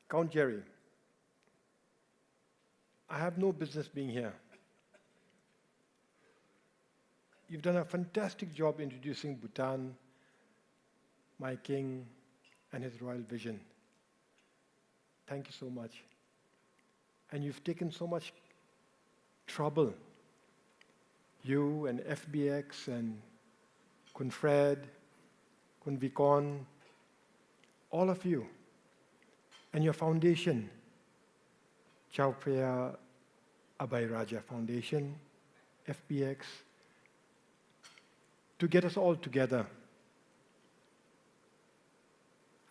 Count Jerry, I have no business being here. You've done a fantastic job introducing Bhutan, my king, and his royal vision. Thank you so much. And you've taken so much trouble. You and FBX and Kun Fred, Kun Vikon, all of you, and your foundation, Chao Phraya Abhai Raja Foundation, FBX, to get us all together.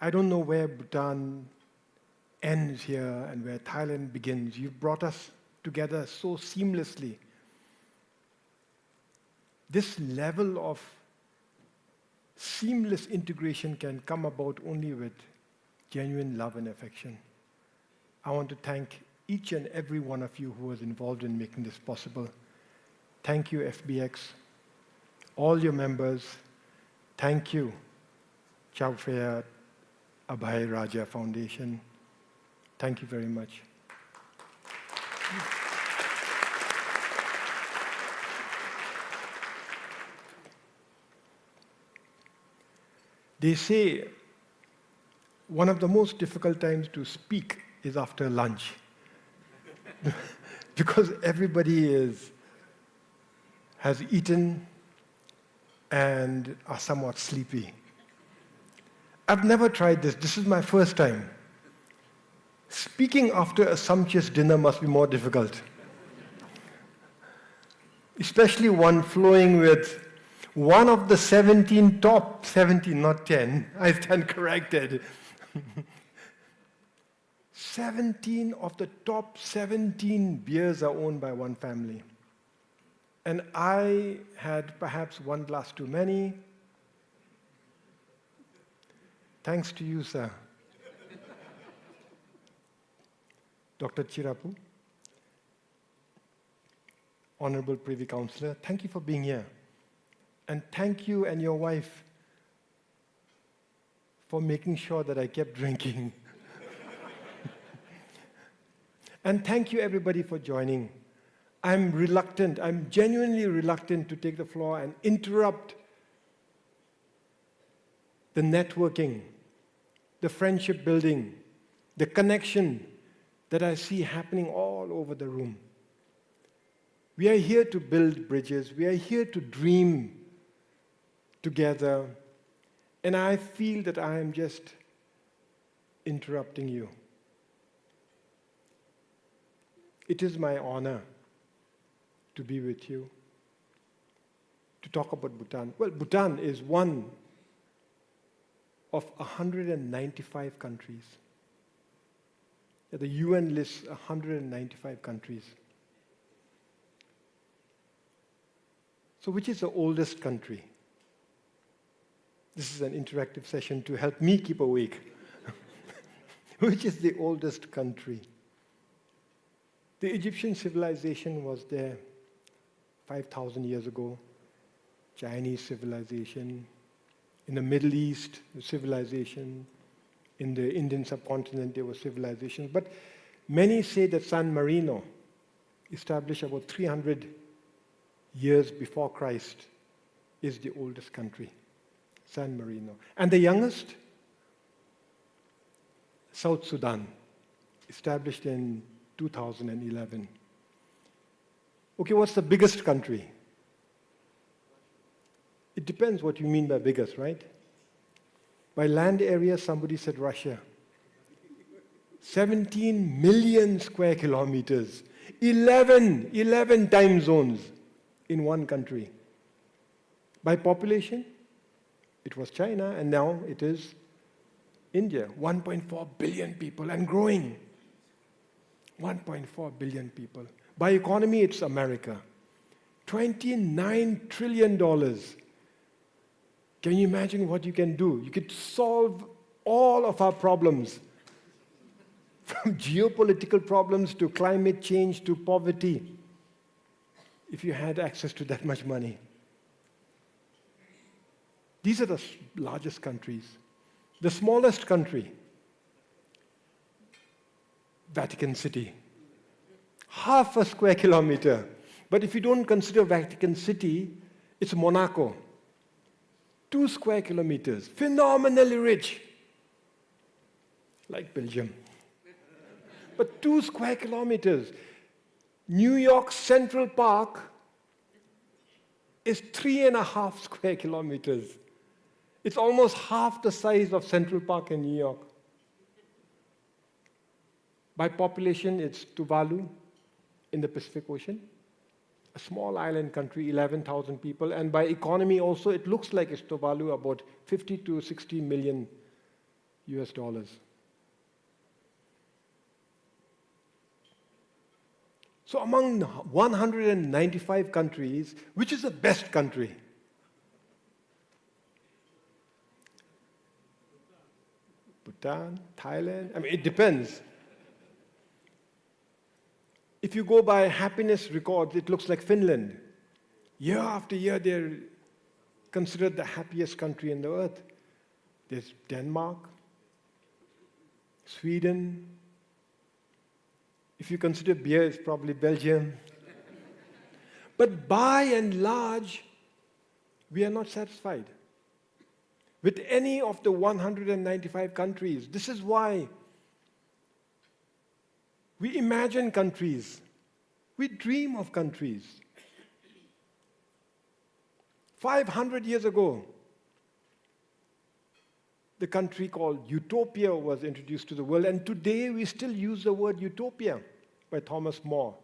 I don't know where Bhutan ends here and where Thailand begins. You've brought us together so seamlessly. This level of seamless integration can come about only with genuine love and affection. I want to thank each and every one of you who was involved in making this possible. Thank you, FBX, all your members. Thank you, Chao Phraya Abhai Raja Foundation. Thank you very much. They say one of the most difficult times to speak is after lunch because everybody has eaten and are somewhat sleepy. I've never tried this. This is my first time. Speaking after a sumptuous dinner must be more difficult, especially one flowing with one of the 17 top 17, not 10. I stand corrected. 17 of the top 17 beers are owned by one family. And I had perhaps one glass too many. Thanks to you, sir. Dr. Chirapu, Honorable Privy Councillor, thank you for being here. And thank you and your wife for making sure that I kept drinking. And thank you, everybody, for joining. I'm genuinely reluctant to take the floor and interrupt the networking, the friendship building, the connection that I see happening all over the room. We are here to build bridges. We are here to dream together. And I feel that I am just interrupting you. It is my honor to be with you, to talk about Bhutan. Well, Bhutan is one of 195 countries. The UN lists 195 countries. So which is the oldest country? This is an interactive session to help me keep awake. Which is the oldest country? The Egyptian civilization was there 5,000 years ago. Chinese civilization. In the Middle East, the civilization. In the Indian subcontinent, there was civilization. But many say that San Marino, established about 300 years before Christ, is the oldest country. San Marino. And the youngest? South Sudan, established in 2011. Okay, what's the biggest country? It depends what you mean by biggest, right? By land area, somebody said Russia. 17 million square kilometers. 11 time zones in one country. By population, it was China, and now it is India. 1.4 billion people and growing. 1.4 billion people. By economy, it's America. $29 trillion. Can you imagine what you can do? You could solve all of our problems, from geopolitical problems to climate change to poverty, if you had access to that much money. These are the largest countries. The smallest country, Vatican City. Half a square kilometer. But if you don't consider Vatican City, it's Monaco. 2 square kilometers. Phenomenally rich. Like Belgium. But 2 square kilometers. New York Central Park is 3.5 square kilometers. It's almost half the size of Central Park in New York. By population, it's Tuvalu in the Pacific Ocean. A small island country, 11,000 people. And by economy also, it looks like it's Tuvalu, about 50 to 60 million US dollars. So among 195 countries, which is the best country? Bhutan, Thailand, I mean, it depends. If you go by happiness records, it looks like Finland. Year after year, they're considered the happiest country in the earth. There's Denmark, Sweden. If you consider beer, it's probably Belgium. But by and large, we are not satisfied with any of the 195 countries. This is why we imagine countries. We dream of countries. 500 years ago, the country called Utopia was introduced to the world, and today we still use the word utopia by Thomas More.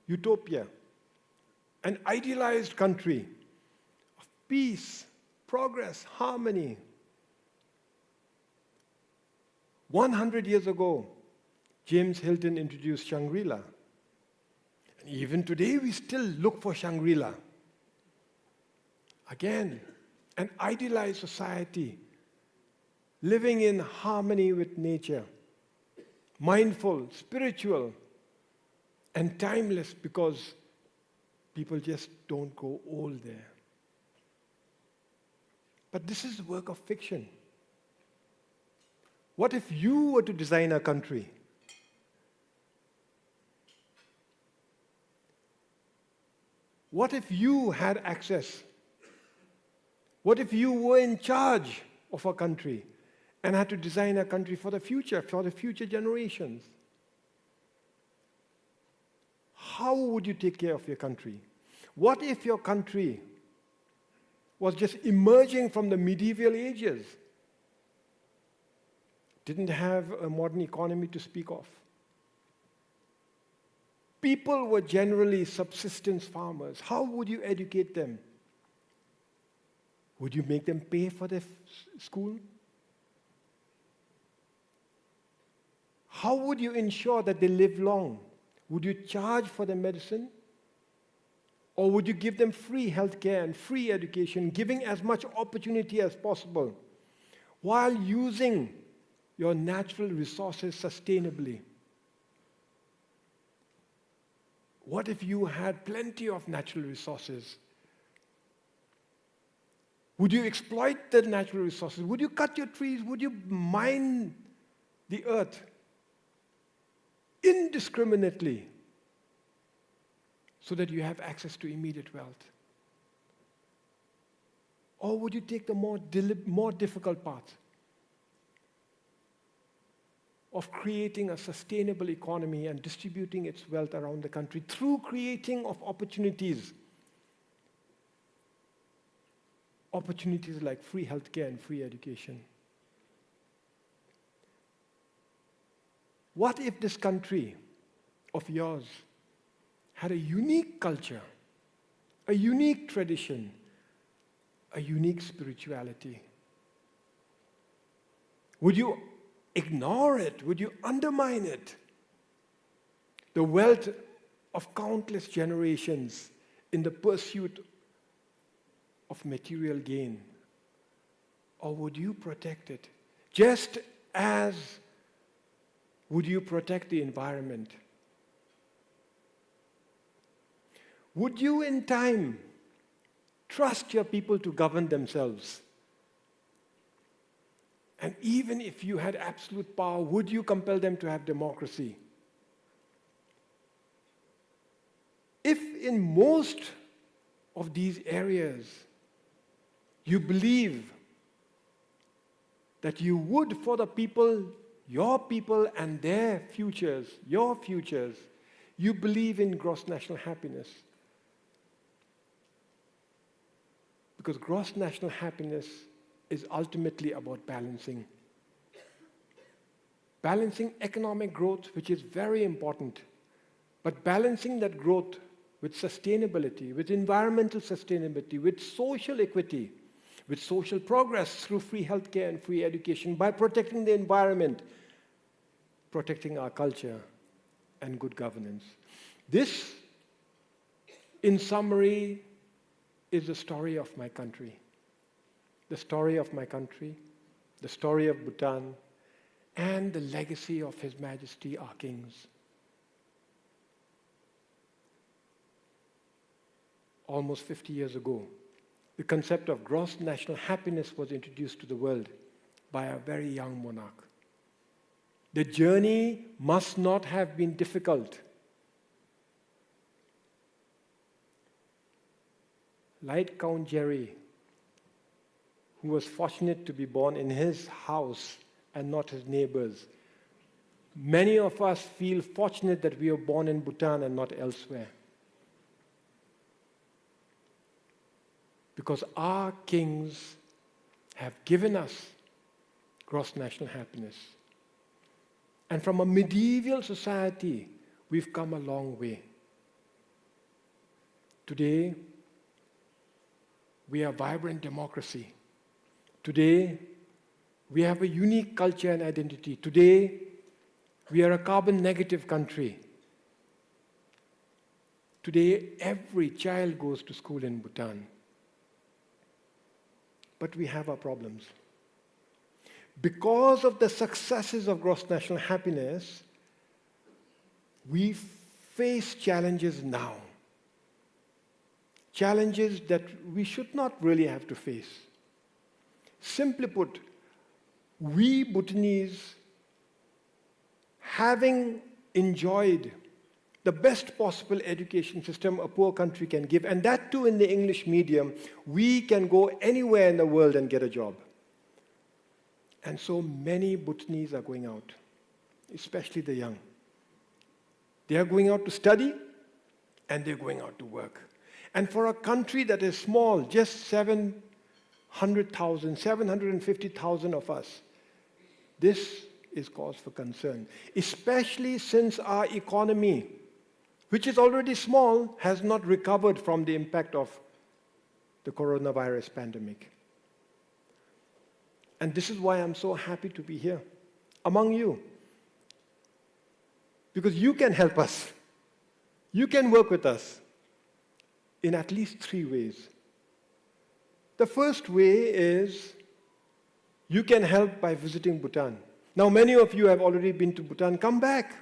Utopia, an idealized country of peace, progress, harmony. 100 years ago, James Hilton introduced Shangri-La. And even today, we still look for Shangri-La. Again, an idealized society, living in harmony with nature, mindful, spiritual, and timeless, because people just don't go old there. But this is the work of fiction. What if you were to design a country? What if you had access? What if you were in charge of a country and had to design a country for the future generations? How would you take care of your country? What if your country was just emerging from the medieval ages? Didn't have a modern economy to speak of. People were generally subsistence farmers. How would you educate them? Would you make them pay for their school? How would you ensure that they live long? Would you charge for their medicine? Or would you give them free healthcare and free education, giving as much opportunity as possible, while using your natural resources sustainably? What if you had plenty of natural resources? Would you exploit the natural resources? Would you cut your trees? Would you mine the earth indiscriminately so that you have access to immediate wealth? Or would you take the more difficult path of creating a sustainable economy and distributing its wealth around the country through creating of opportunities? Opportunities like free healthcare and free education. What if this country of yours had a unique culture, a unique tradition, a unique spirituality? Would you ignore it? Would you undermine it? The wealth of countless generations in the pursuit of material gain? Or would you protect it? Just as would you protect the environment? Would you in time trust your people to govern themselves? And even if you had absolute power, would you compel them to have democracy? if in most of these areas you believe that you would for the people, your people and their futures, your futures, you believe in gross national happiness. Because gross national happiness is ultimately about balancing. Balancing economic growth, which is very important, but balancing that growth with sustainability, with environmental sustainability, with social equity, with social progress through free healthcare and free education, by protecting the environment, protecting our culture, and good governance. This, in summary, is the story of my country. The story of my country, the story of Bhutan, and the legacy of His Majesty our kings. Almost 50 years ago, the concept of gross national happiness was introduced to the world by a very young monarch. The journey must not have been difficult. Like Count Jerry, who was fortunate to be born in his house and not his neighbor's, many of us feel fortunate that we were born in Bhutan and not elsewhere. Because our kings have given us gross national happiness. And from a medieval society, we've come a long way. Today, we are a vibrant democracy. Today, we have a unique culture and identity. Today, we are a carbon-negative country. Today, every child goes to school in Bhutan. But we have our problems. Because of the successes of gross national happiness, we face challenges now. Challenges that we should not really have to face. Simply put, we Bhutanese, having enjoyed the best possible education system a poor country can give, and that too in the English medium, we can go anywhere in the world and get a job. And so many Bhutanese are going out, especially the young. They are going out to study, and they're going out to work. And for a country that is small, just 700,000, 750,000 of us, this is cause for concern, especially since our economy, which is already small, has not recovered from the impact of the coronavirus pandemic. And this is why I'm so happy to be here among you. Because you can help us. You can work with us in at least 3 ways. The first way is you can help by visiting Bhutan. Now, many of you have already been to Bhutan. Come back.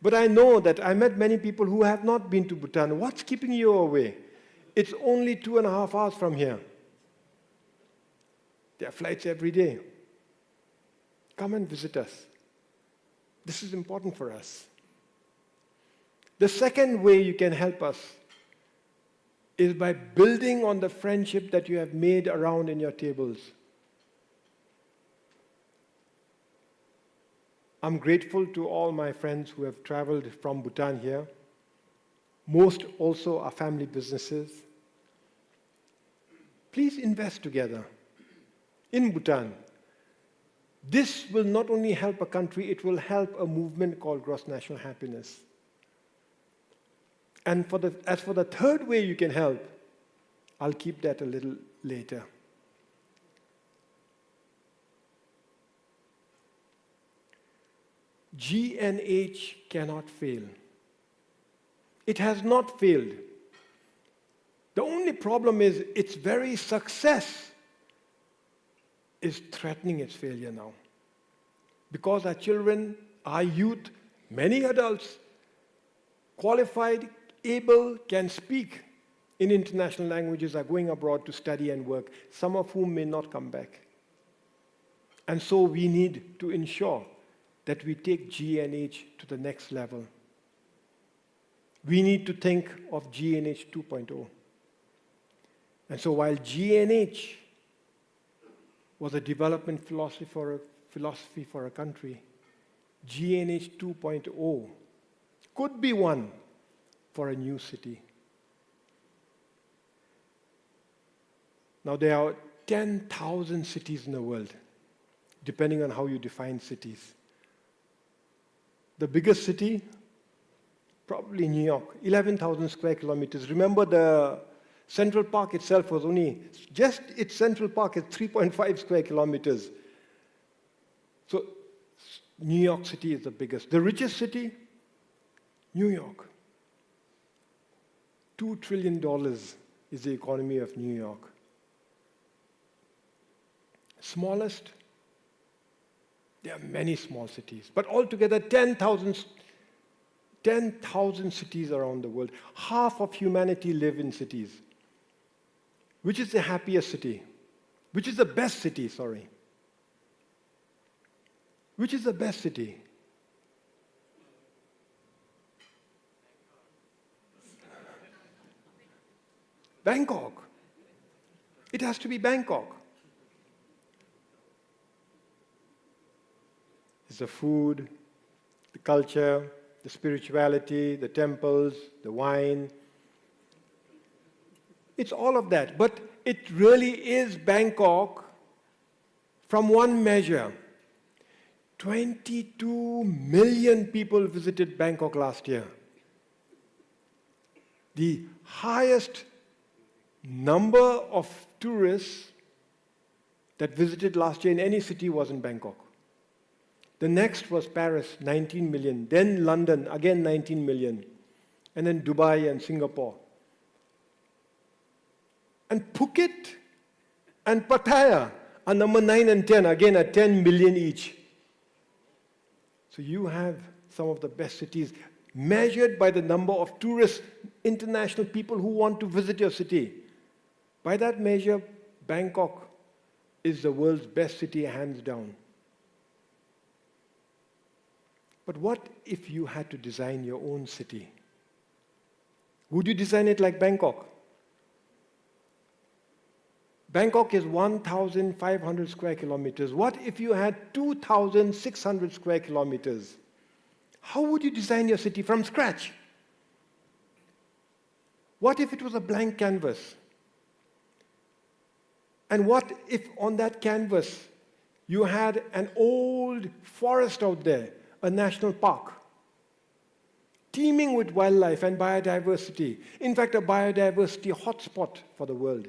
But I know that I met many people who have not been to Bhutan. What's keeping you away? It's only 2.5 hours from here. There are flights every day. Come and visit us. This is important for us. The second way you can help us is by building on the friendship that you have made around in your tables. I'm grateful to all my friends who have traveled from Bhutan here. Most also are family businesses. Please invest together in Bhutan. This will not only help a country, it will help a movement called gross national happiness. And as for the third way you can help, I'll keep that a little later. GNH cannot fail. It has not failed. The only problem is its very success is threatening its failure now. Because our children, our youth, many adults, qualified, able, can speak in international languages, are going abroad to study and work, some of whom may not come back. And so we need to ensure that we take GNH to the next level. We need to think of GNH 2.0. And so while GNH was a development philosophy for a country, GNH 2.0 could be one for a new city. Now there are 10,000 cities in the world, depending on how you define cities. The biggest city, probably New York, 11,000 square kilometers. Remember, the Central Park itself was only, just its Central Park is 3.5 square kilometers. So New York City is the biggest. The richest city, New York. $2 trillion is the economy of New York. Smallest, there are many small cities, but altogether 10,000 cities around the world. Half of humanity live in cities. Which is the happiest city? Which is the best city, sorry? Which is the best city? Bangkok. It has to be Bangkok. It's the food, the culture, the spirituality, the temples, the wine. It's all of that. But it really is Bangkok from one measure. 22 million people visited Bangkok last year. The highest number of tourists that visited last year in any city was in Bangkok. The next was Paris, 19 million. Then London, again 19 million. And then Dubai and Singapore. And Phuket and Pattaya are number 9 and 10, again at 10 million each. So you have some of the best cities measured by the number of tourists, international people who want to visit your city. By that measure, Bangkok is the world's best city, hands down. But what if you had to design your own city? Would you design it like Bangkok? Bangkok is 1,500 square kilometers. What if you had 2,600 square kilometers? How would you design your city from scratch? What if it was a blank canvas? And what if on that canvas you had an old forest out there, a national park, teeming with wildlife and biodiversity, in fact, a biodiversity hotspot for the world?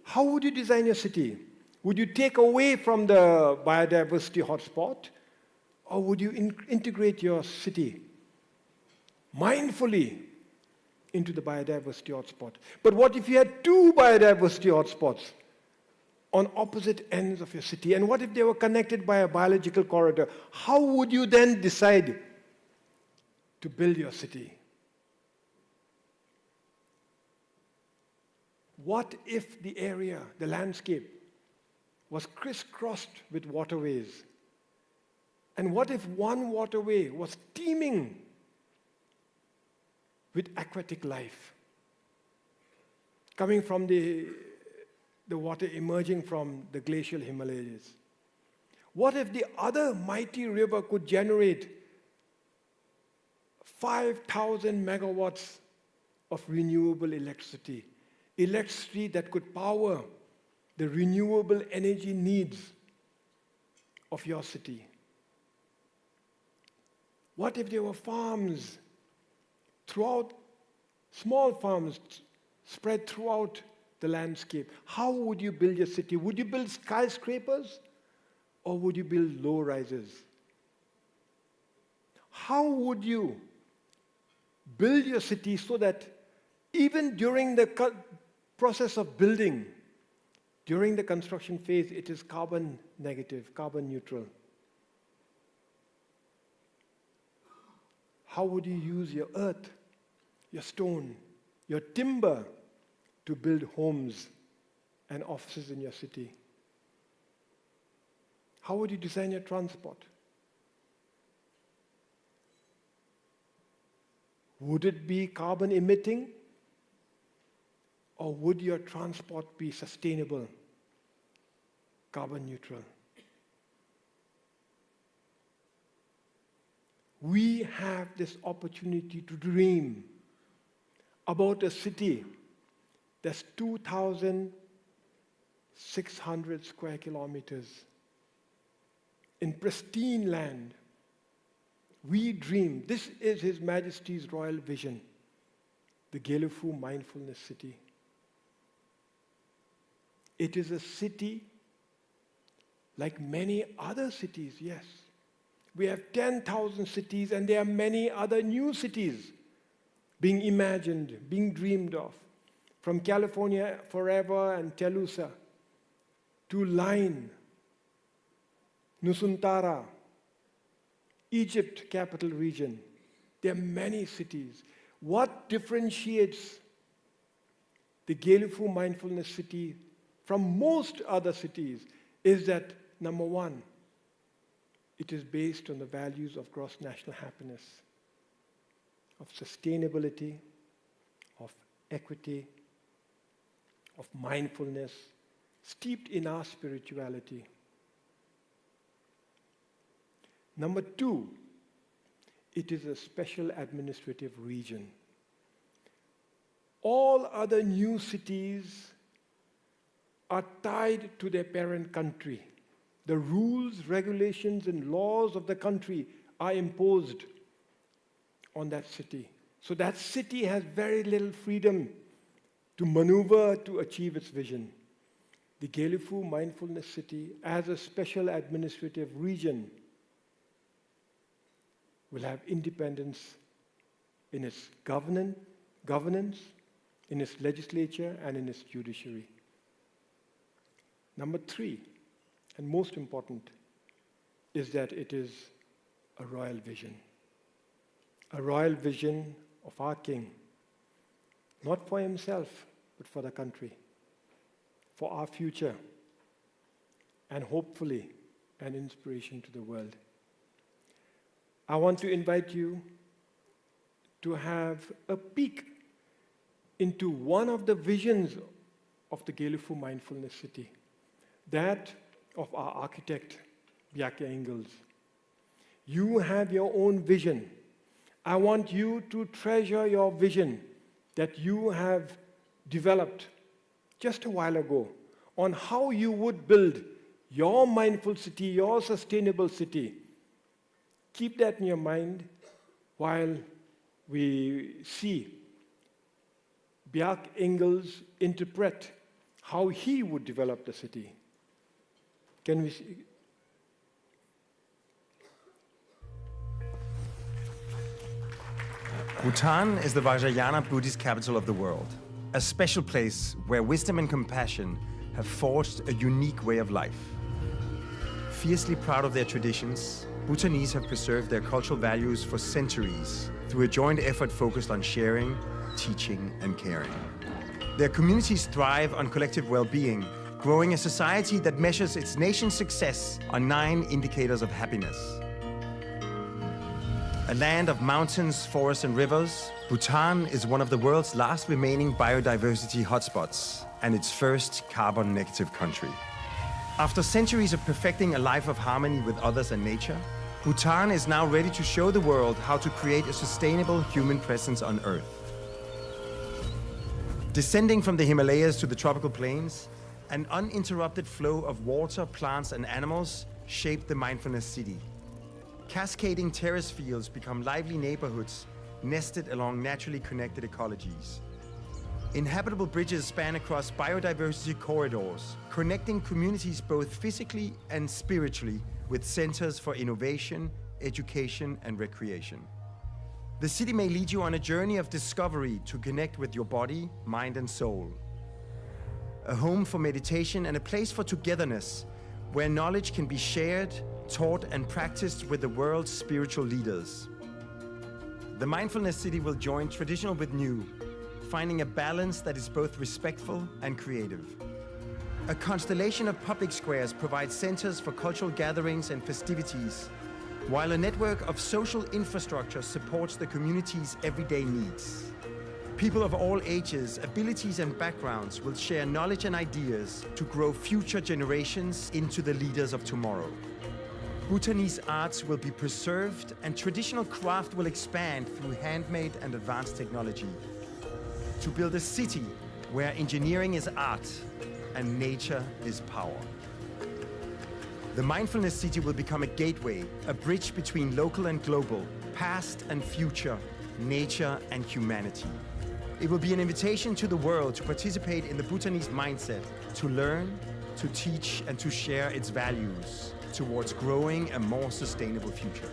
How would you design your city? Would you take away from the biodiversity hotspot, or would you integrate your city mindfully into the biodiversity hotspot? But what if you had 2 biodiversity hotspots on opposite ends of your city? And what if they were connected by a biological corridor? How would you then decide to build your city? What if the area, the landscape, was crisscrossed with waterways? And what if one waterway was teeming with aquatic life, coming from the water emerging from the glacial Himalayas? What if the other mighty river could generate 5,000 megawatts of renewable electricity? Electricity that could power the renewable energy needs of your city. What if there were farms throughout, small farms spread throughout the landscape? How would you build your city? Would you build skyscrapers or would you build low-rises? How would you build your city so that even during the process of building, during the construction phase, it is carbon negative, carbon neutral? How would you use your earth, your stone, your timber to build homes and offices in your city? How would you design your transport? Would it be carbon emitting? Or would your transport be sustainable, carbon neutral? We have this opportunity to dream about a city that's 2,600 square kilometers in pristine land. We dream. This is His Majesty's royal vision, the Gelephu Mindfulness City. It is a city like many other cities, yes. We have 10,000 cities, and there are many other new cities being imagined, being dreamed of. From California Forever and Telusa to Line, Nusantara, Egypt capital region. There are many cities. What differentiates the Gelephu Mindfulness City from most other cities is that, number one, it is based on the values of gross national happiness, of sustainability, of equity, of mindfulness, steeped in our spirituality. Number two, it is a special administrative region. All other new cities are tied to their parent country. The rules, regulations, and laws of the country are imposed on that city. So that city has very little freedom to maneuver to achieve its vision. The Gelephu Mindfulness City, as a special administrative region, will have independence in its governance, in its legislature, and in its judiciary. Number three, and most important, is that it is a royal vision. A royal vision of our king, not for himself, but for the country, for our future, and hopefully an inspiration to the world. I want to invite you to have a peek into one of the visions of the Gelephu Mindfulness City, that of our architect, Bjarke Ingels. You have your own vision. I want you to treasure your vision that you have developed just a while ago on how you would build your mindful city, your sustainable city. Keep that in your mind while we see Bjarke Ingels interpret how he would develop the city. Can we see? Bhutan is the Vajrayana Buddhist capital of the world, a special place where wisdom and compassion have forged a unique way of life. Fiercely proud of their traditions, Bhutanese have preserved their cultural values for centuries through a joint effort focused on sharing, teaching, and caring. Their communities thrive on collective well-being, growing a society that measures its nation's success on 9 indicators of happiness. A land of mountains, forests, and rivers, Bhutan is one of the world's last remaining biodiversity hotspots and its first carbon-negative country. After centuries of perfecting a life of harmony with others and nature, Bhutan is now ready to show the world how to create a sustainable human presence on Earth. Descending from the Himalayas to the tropical plains, an uninterrupted flow of water, plants, and animals shape the Mindfulness City. Cascading terrace fields become lively neighborhoods nested along naturally connected ecologies. Inhabitable bridges span across biodiversity corridors, connecting communities both physically and spiritually with centers for innovation, education, and recreation. The city may lead you on a journey of discovery to connect with your body, mind, and soul. A home for meditation and a place for togetherness, where knowledge can be shared, taught, and practiced with the world's spiritual leaders. The Mindfulness City will join traditional with new, finding a balance that is both respectful and creative. A constellation of public squares provides centers for cultural gatherings and festivities, while a network of social infrastructure supports the community's everyday needs. People of all ages, abilities and backgrounds will share knowledge and ideas to grow future generations into the leaders of tomorrow. Bhutanese arts will be preserved and traditional craft will expand through handmade and advanced technology to build a city where engineering is art and nature is power. The Mindfulness City will become a gateway, a bridge between local and global, past and future, nature and humanity. It will be an invitation to the world to participate in the Bhutanese mindset, to learn, to teach, and to share its values towards growing a more sustainable future.